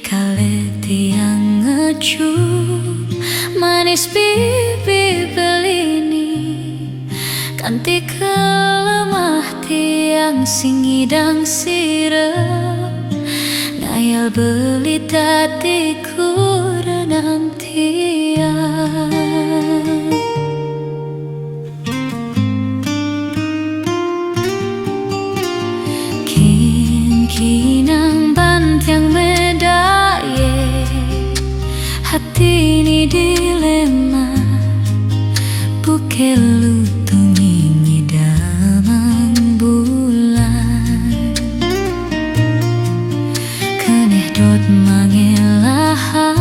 Kali tiang ngecup manis pipi belini, kanti kelemah tiang sing ngidang sirep, ngayal beli tatiku renang tiang. Kinang bantiang medaye, hati ini dilema, buke lutung damang bulan. Keneh dot mangelahang,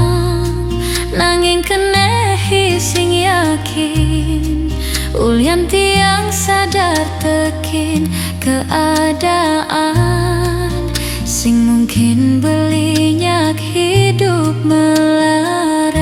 nanging kenehi sing yakin, ulian tiang sadar tekin keadaan sing mungkin belinya hidup melarat.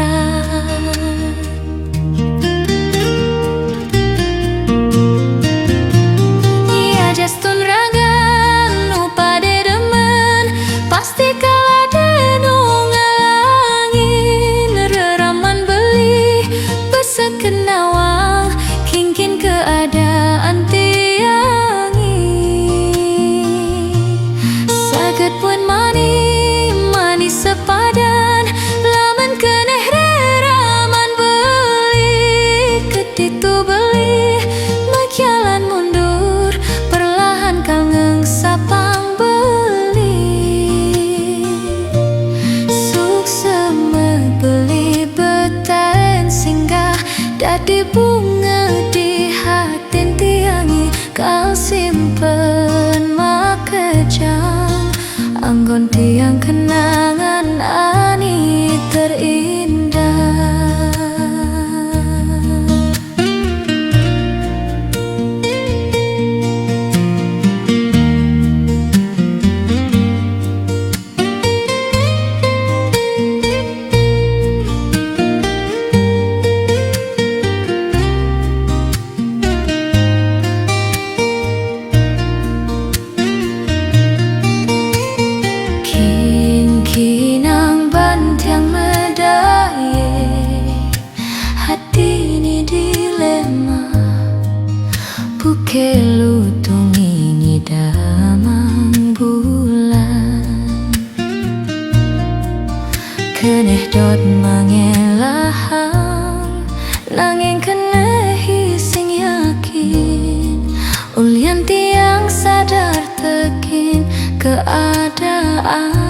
Iya jastun ragan nu pade demen, pasti kalade nu ngalangin reraman beli besek kenawang kingkin keadaan tiangi. Saged pun mani sepadan, laman keneh reraman beli ketitu beli, majalan mundur perlahan kangeng sapang beli. Sukseme beli beten singgah dadi bunga di hatin tiangi, kau simpen makejang anggon tiang kenangan ani terindah. Kinang bantiang medaye, hati ini dilema, buke lutung ini damang bulan. Keneh dot mangelahang, nanging kenehi sing yakin, ulian tiang sadar tekin keadaan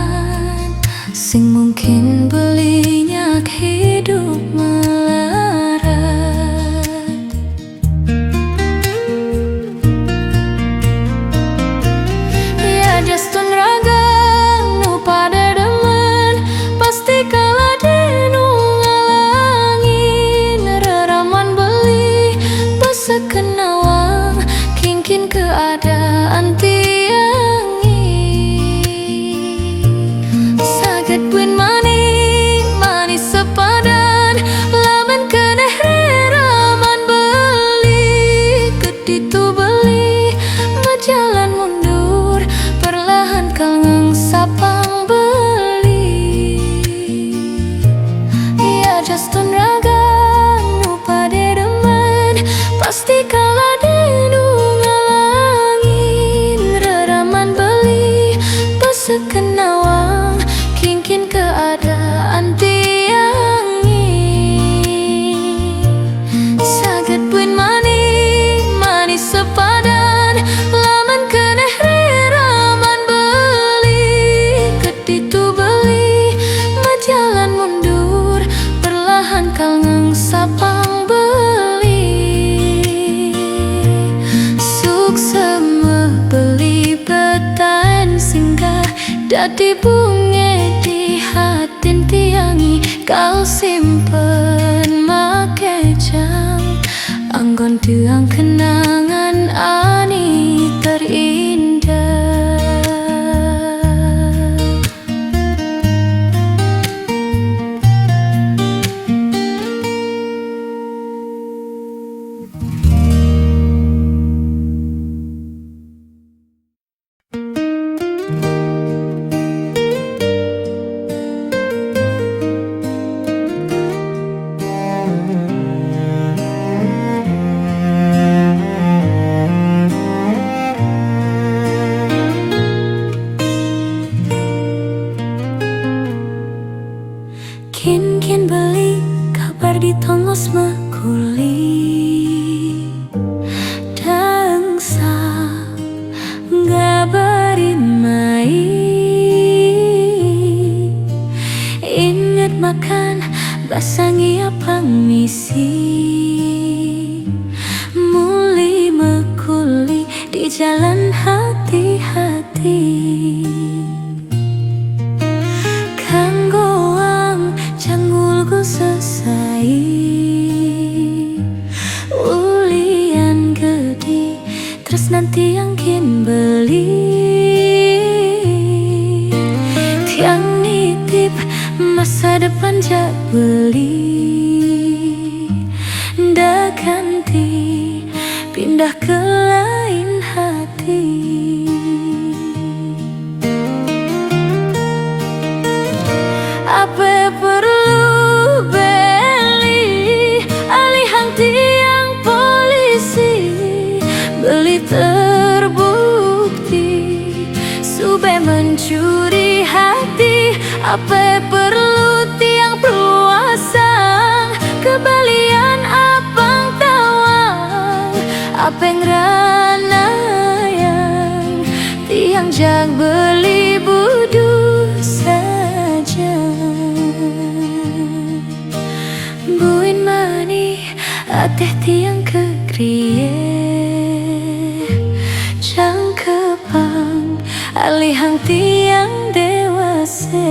sing mungkin belinya hidup melarat. Ya jastun ragan nu pada demen, pasti kalade nu ngalangin reraman beli besek kenawang kingkin keadaan tiangi. Saged pun mani sepadan, laman keneh reraman beli ketitu beli, majalan mundur perlahan kangeng sapang beli. Ya jastun ragan nu pade demen, pasti kalade nu ngalangin reraman beli besek kenawang kingkin keadaan tiangi. Saged pun mani sepadan, laman keneh reraman beli ketitu beli, majalan mundur perlahan kangeng sapang beli. Sukseme beli betan singgah dadi bunga di hatin tiangi, kau simpen makejang anggon tiang kenangan ani terindah. basangi apang misi muli mekuli di jalan hati-hati kanggoang canggulku sesai ulian gede terus nanti yang kin beli tiang nitip masa depan jak beli ndak ganti pindah ke lain hati apa perlu beli alihang tiang polisi beli terbukti sube mencuri hati apa perlu tiang perluasan kebalian apang tawang apa ngerana yang tiang jag beli budu saja buin mani ateh tiang kekriye jangkepang alihang tiang dewasa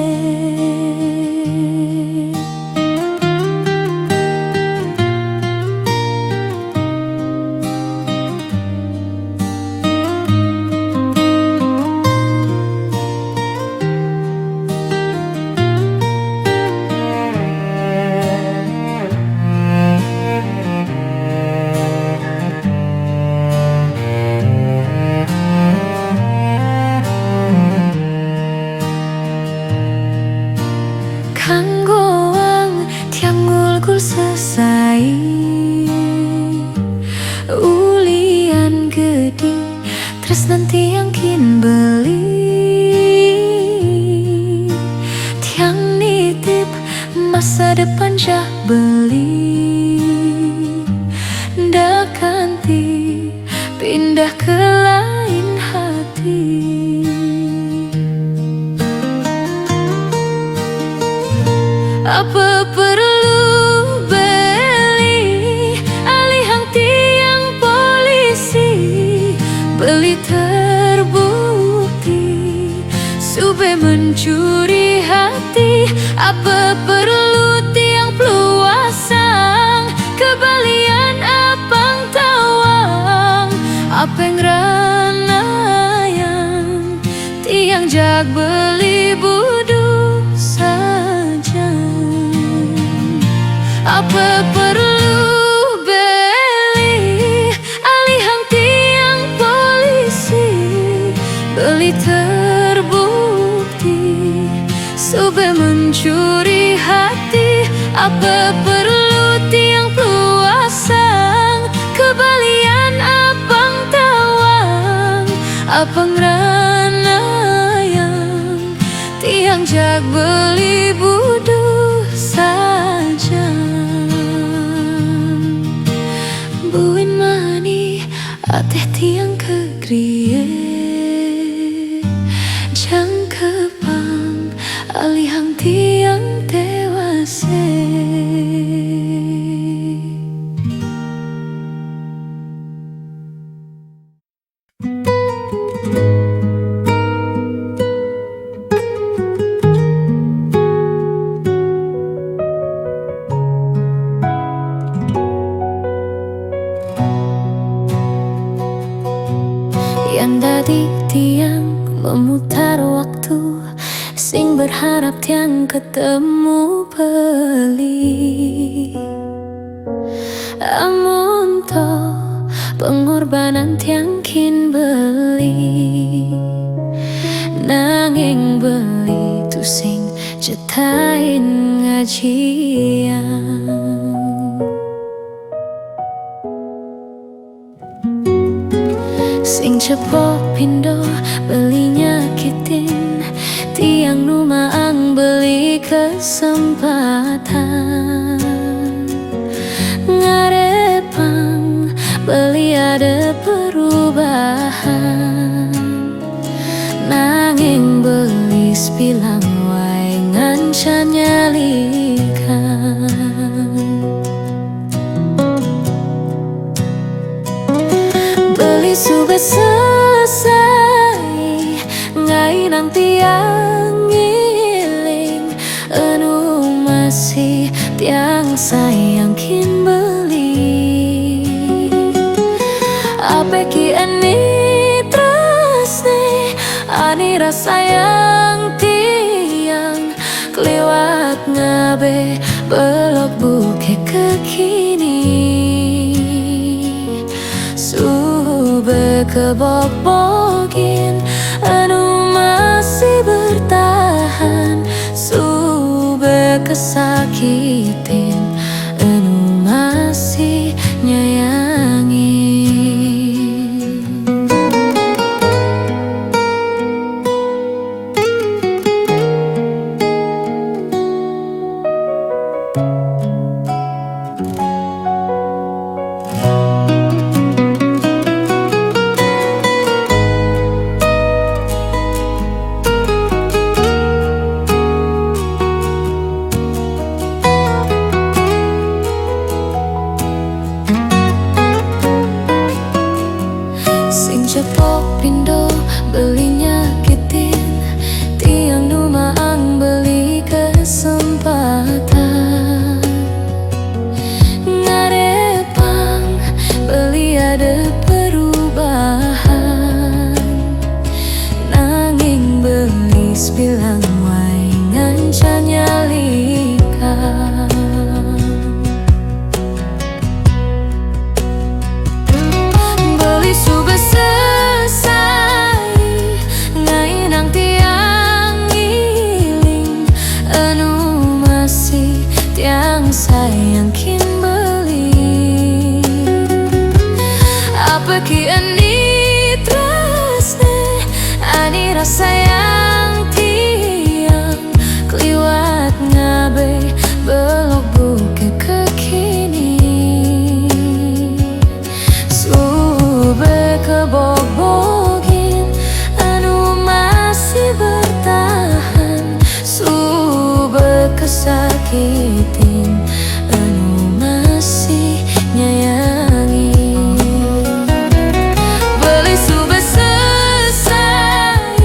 kanggoang tiang ngulkul sesai ulian gede terus nanti yang kin beli tiang nitip masa depan jak beli ndak ganti pindah ke lain hati apa perlu beli alihang tiang polisi beli terbukti sube mencuri hati apa perlu tiang peluasang kebalian apang tawang apa ngerana yang tiang jag beli budu saja apa perlu beli alihang tiang polisi beli terbukti sube mencuri hati apa perlu tiang peluasang kebalian apang tawang apa ngerana yang tiang jag beli budu saja buin mani ateh tiang kegriye jangkepang alihang tiang dewasa yang dadi tiang memutar waktu sing berharap tiang ketemu beli amun to pengorbanan tiang kin beli nanging beli tu sing cetain ngajian sing cepo pindo belinya kitin tiang numaang beli kesempatan ngarepang beli ada perubahan nanging beli bilang wae ngancan nyalikan beli sudah selesai, ngai nanti yang ngiling anu masih tiang sayang kin beli. Apa ki ani tresne ani rasa yang tiang kliwat ngabe belok buke kekini. Sube kebok-bokin anu masih bertahan, sube kesakitin anu masih nyayangin. Sing cepok pindo belinya kitin, tiang numaang beli kesempatan. Ngarepang beli ada perubahan, nanging beli bilang wae ngancan nyalikan. Beli sudah selesai, ngai nang tiang ngiling anu masih tiang sayang kin beli. Apa ki ani tresne ani rasa yang tiang kliwat ngabe belok buke kekini. Sube kebok-bokin anu masih bertahan, sube kesakitin anu masih nyayangin. Beli sube selesai,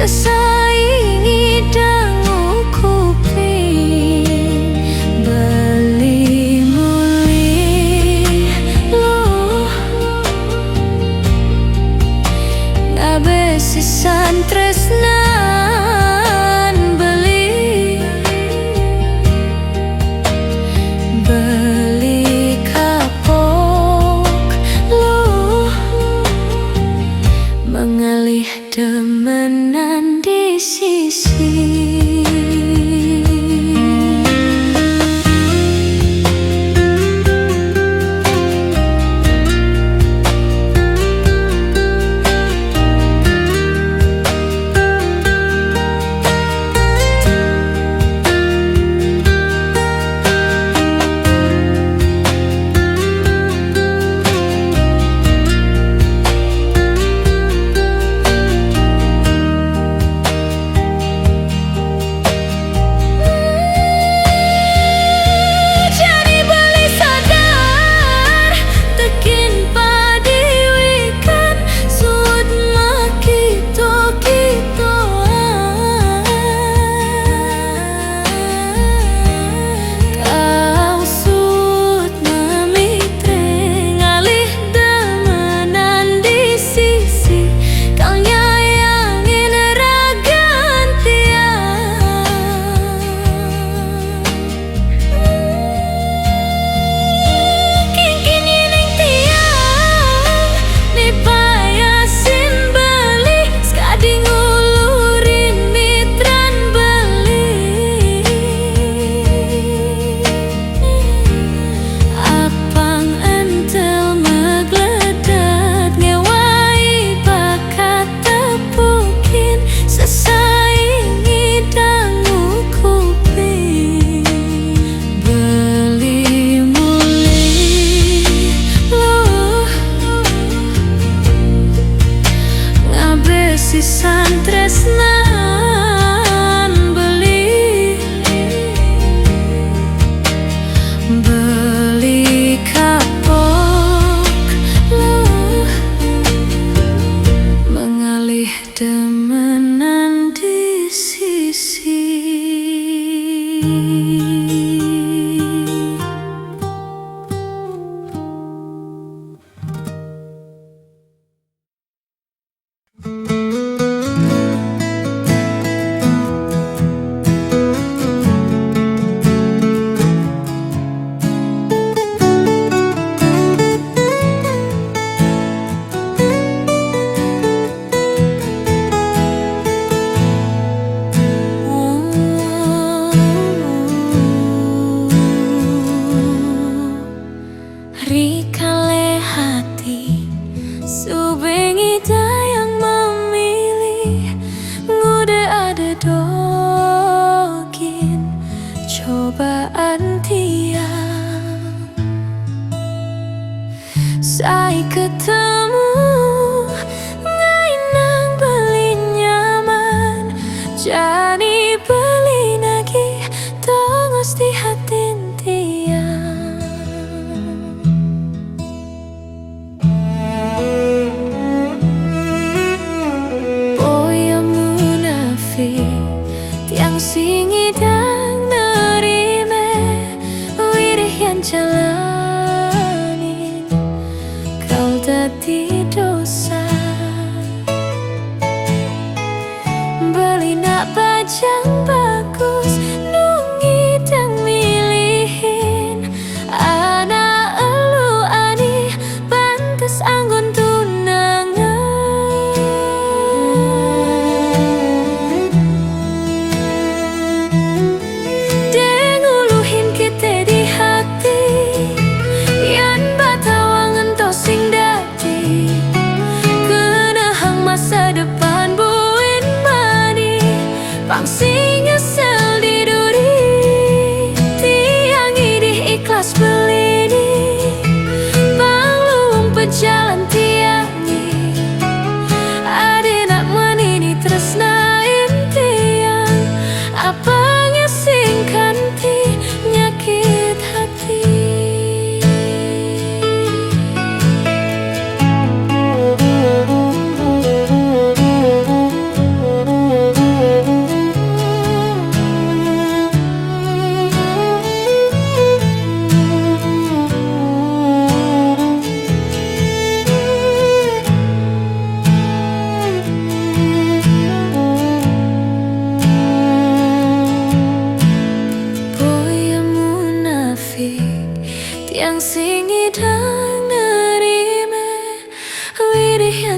sesaingi dangu kuping beli muli lo ngabe sisan tresnan beli kapok lo mengalih demenan di sisi. Sisan tresnan beli kapok lo mengalih demenan di sisi. Rikale hati subengi yang memilih ngude ada dokin cobaan tiang sai ketemu ngai nang beli nyaman jani beli nagi tongos di hatin tiang tiang singi dan nerime wirih yang jalanin kau dati dosa beli nak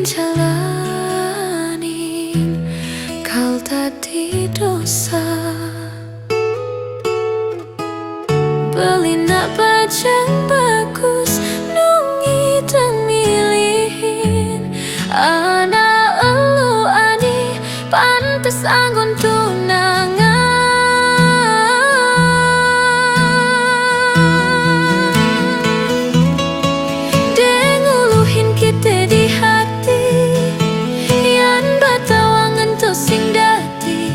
jalanin kau tadi dosa. Beli nak baju yang bagus, nungi dan milihin anak elu ani pantes anggun tunangan. Denguluhin kita di hati, yan batawangan to sing dati.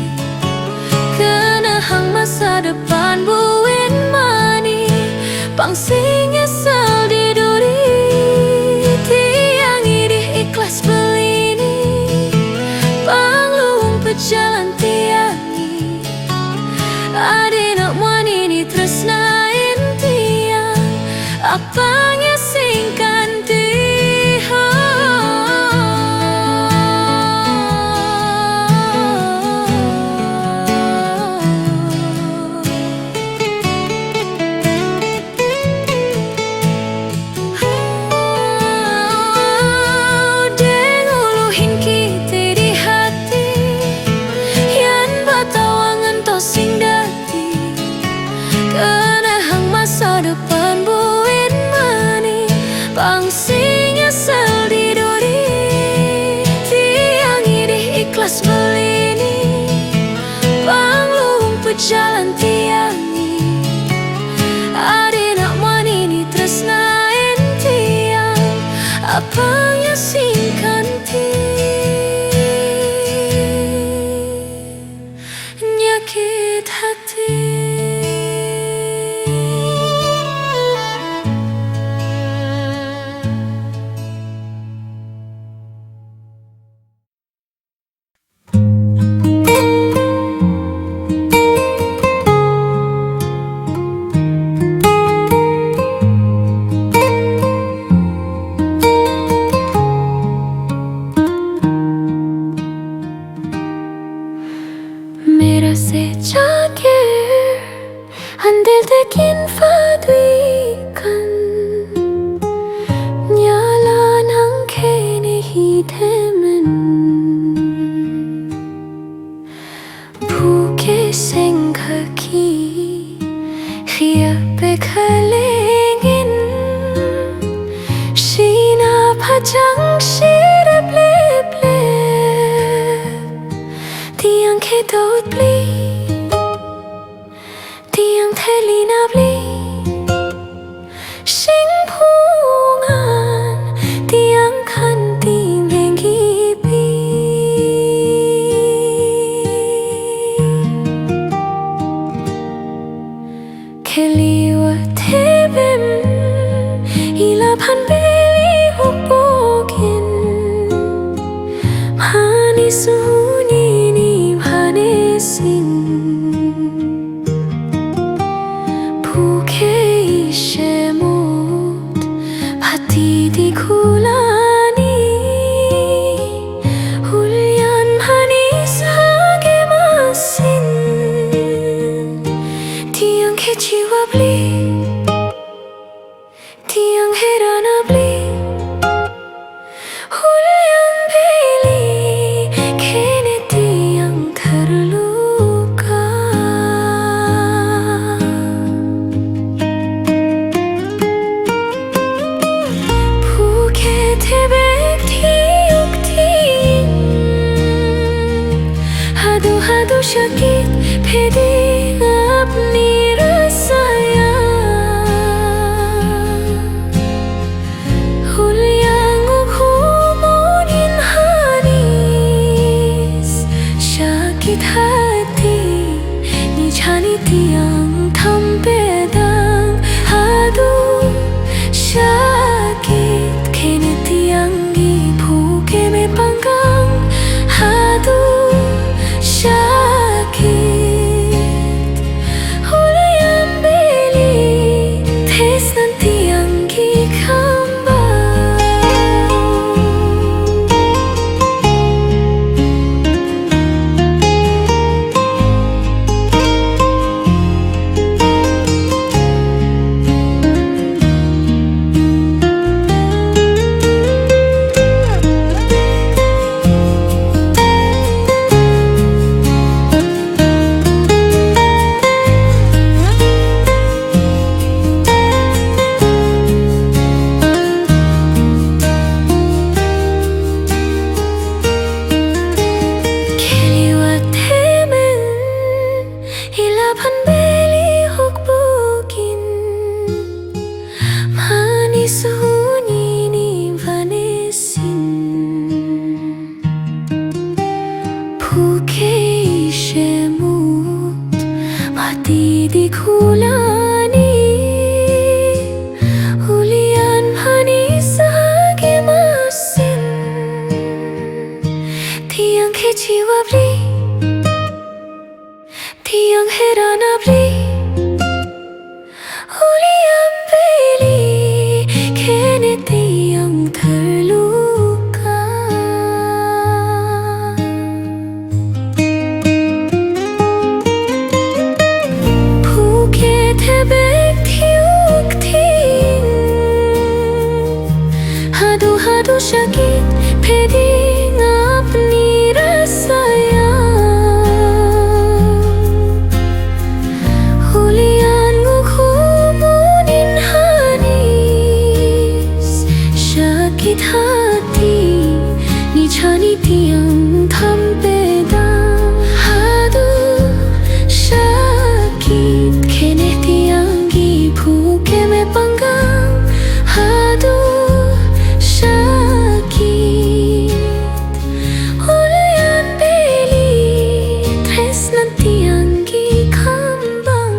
Kena hang masa depan buin mani, pangsing nyesal di duri. Tiang idih ikhlas belini, pangluung pejalan tiangi. Ade nak muani tresnain tiang, apanya sing ganti. Denguluhin kita di hati, yan batawangan to sing dati. Kena hang masa depan buin mani, pangsing nyesal di duri. Tiang idih ikhlas belini, pangluung pejalan tiangi. Ade nak muani tresnain tiang, apanya sing ganti. Nyakit hati. मेरा से जाके andil tekin faduikan nyala nang kene hidemen buke sengkaki khia bekalengin shina pajang shirap lep tiang kedot bli, tiang thelina bli, sing pungan tiang kanti mengipi. Keliwa tebem ilapan beli hubokin manis buke ishemot pati di kulani hulyan manis hage masin tiang kejiwa bli tiang herana bli hulyan beli kene tiang terluka. Buke tebek tiuk ting, hadu sakit pedi apni rasaya. Hulyang ukumonin hanis sakit hati ni jani tiang tampedang aduh sakit kene tiang ibu keme panggang aduh sakit. Hadu-hadu sakit pedih ngapni rasayang Hulian ngukhumunin hanis sakit hati ni chani tiang tampedang Hadu sakit kene tiang gipu keme panggang Hadu sakit Hulian beli tresnan tiang gikambang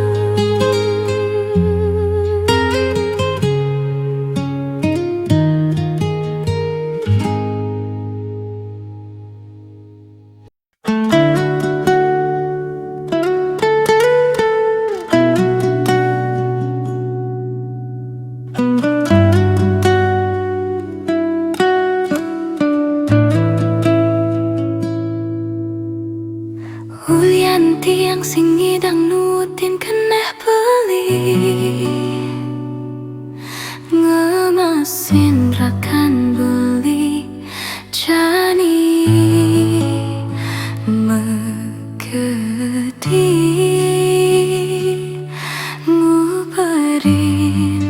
Hulian tiang sing ngidang nutin keneh beli Ngemasin rakan beli Jani megedi Nguberin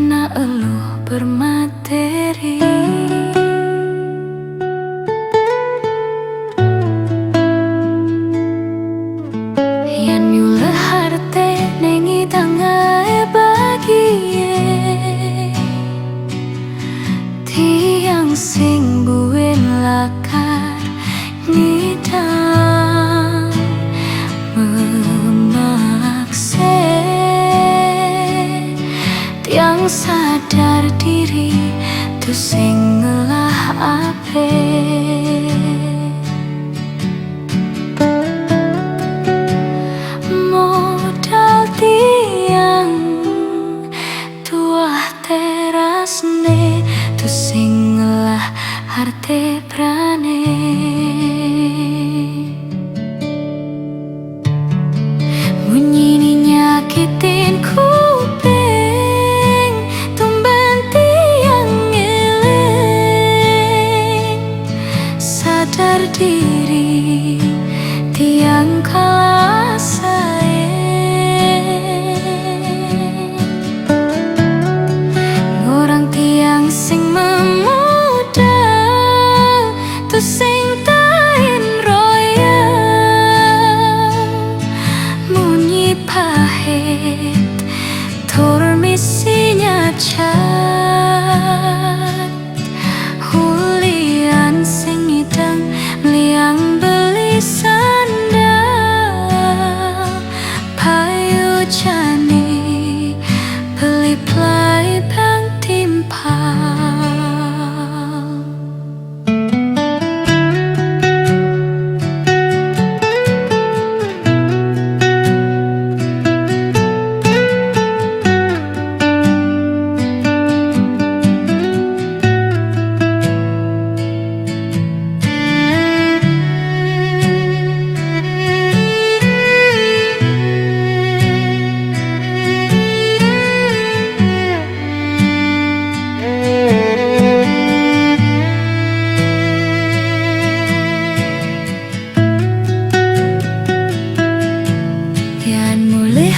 na eluh bermateri Sing buin lakar ngidang memaksa tiang sadar diri tu sing ngelah ape modal tiang tuah terasne tu sing ngelah harte prane bunyi ni nyakitin kuping tumben tiang ngeleng sadar diri tiang kalah sayang orang tiang sing sing tain royal munyi pahit tur misinya cat Hulian sing ngidang liang beli sandal payu jani beli play bang timpal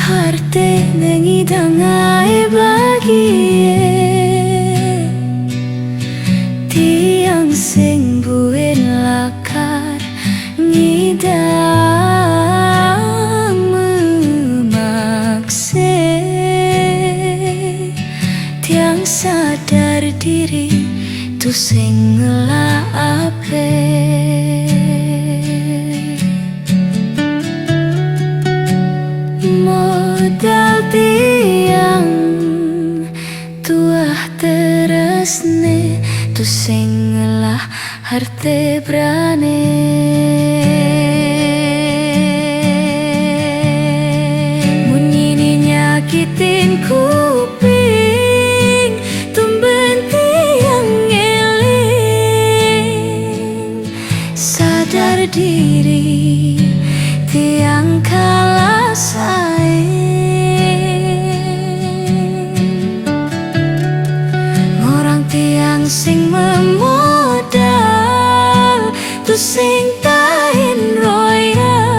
harte ngidang ae bagi tiang sing buin lakar ngidang memaksa tiang sadar diri tu sing ngelah ape modal tiang tuah terasne tu sing ngelah harte brane munyi ni nyakitin kuping tumben tiang ngeling sadar diri tiang kalah sayang orang tiang sing memodal, tu sing tahin royal.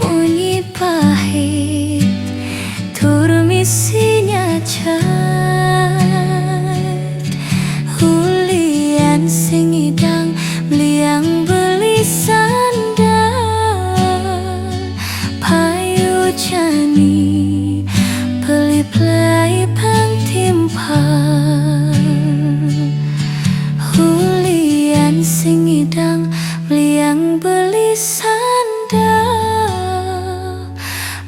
Munyi pahit, tur misinya cat. Hulian sing idang, beliang beli sandal. Payu jani, beli play pang timpal. Hulian sing idang, beliang beli sandal.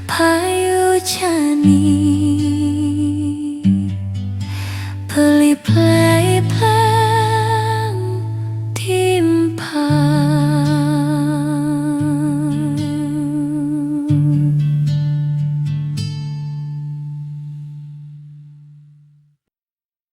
Payu jani, beli play